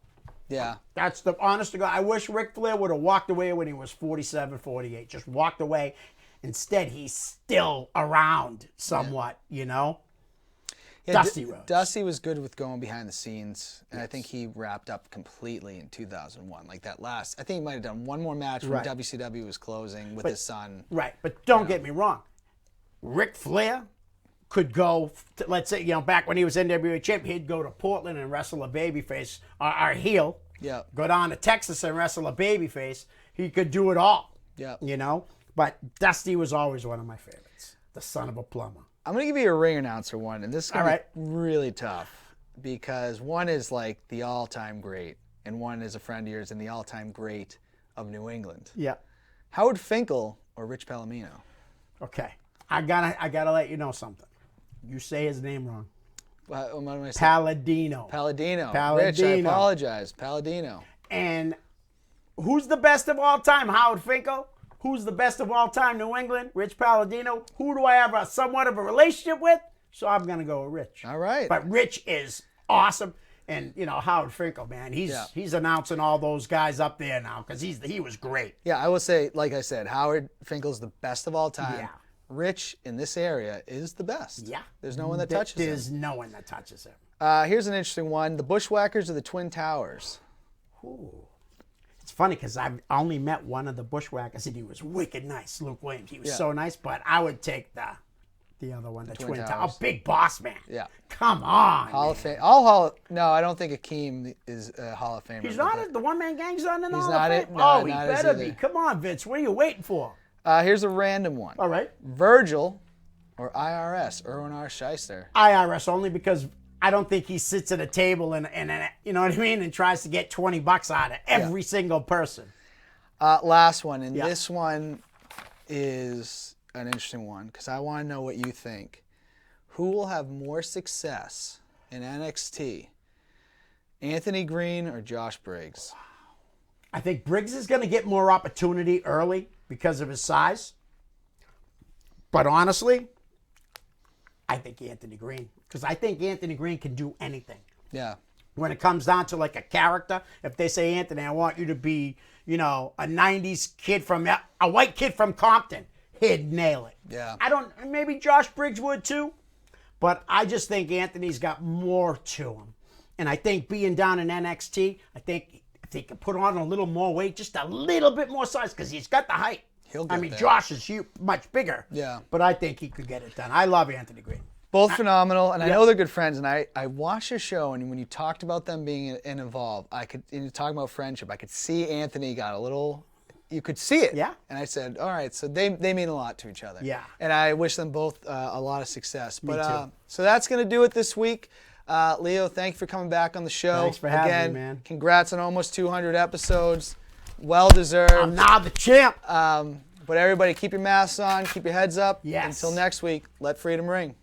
Yeah. That's the honest to God. I wish Ric Flair would have walked away when he was 47, 48. Just walked away. Instead, he's still around somewhat, Yeah, Dusty Rhodes. Dusty was good with going behind the scenes, and I think he wrapped up completely in 2001. Like that last, I think he might have done one more match when WCW was closing with his son. Right, but don't get me wrong. Ric Flair could go, let's say, back when he was NWA champion, he'd go to Portland and wrestle a babyface, or heel. Yeah. Go down to Texas and wrestle a babyface. He could do it all. Yeah. But Dusty was always one of my favorites. The son of a plumber. I'm going to give you a ring announcer one, and this is going to right. be really tough because one is like the all-time great, and one is a friend of yours and the all-time great of New England. Yeah. Howard Finkel or Rich Palomino? Okay. I gotta let you know something. You say his name wrong. What am I saying? Palladino. Palladino. Palladino. Rich, I apologize. Palladino. And who's the best of all time? Howard Finkel. Who's the best of all time? New England. Rich Palladino. Who do I have somewhat of a relationship with? So I'm going to go with Rich. All right. But Rich is awesome. And Howard Finkel, man, he's announcing all those guys up there now because he was great. Yeah, I will say, like I said, Howard Finkel's the best of all time. Yeah. Rich in this area is the best. Yeah. There's no one that touches him. There's no one that touches him. Here's an interesting one: the Bushwhackers of the Twin Towers. Ooh. It's funny because I've only met one of the Bushwhackers and he was wicked nice, Luke Williams. He was so nice, but I would take the other one, the Twin Towers. Oh, big boss man. Yeah. Come on. Hall of Fame. No, I don't think Akeem is a Hall of Famer. He's not the one-man gang's not in the Hall not of it. Fame? No, he not better either. be. Come on, Vince. What are you waiting for? Here's a random one. All right. Virgil or IRS, Irwin R. Shyster. IRS only because I don't think he sits at a table and you know what I mean, and tries to get $20 out of every single person. Last one, and this one is an interesting one because I want to know what you think. Who will have more success in NXT, Anthony Green or Josh Briggs? I think Briggs is going to get more opportunity early because of his size. But honestly, I think Anthony Green. Because I think Anthony Green can do anything. Yeah. When it comes down to like a character, if they say, Anthony, I want you to be, a 90s kid a white kid from Compton, he'd nail it. Yeah. Maybe Josh Briggs would too. But I just think Anthony's got more to him. And I think being down in NXT, I think if they could put on a little more weight, just a little bit more size, because he's got the height. He'll get there. Josh is much bigger. Yeah. But I think he could get it done. I love Anthony Green. Both phenomenal, and I know they're good friends. And I watched your show, and when you talked about them being involved, and you talking about friendship, I could see Anthony got a little. You could see it. Yeah. And I said, all right, so they mean a lot to each other. Yeah. And I wish them both a lot of success. Me too. So that's going to do it this week. Leo, thank you for coming back on the show. Thanks for having me, man. Congrats on almost 200 episodes. Well deserved. I'm now the champ. But everybody, keep your masks on, keep your heads up. Yes. Until next week, let freedom ring.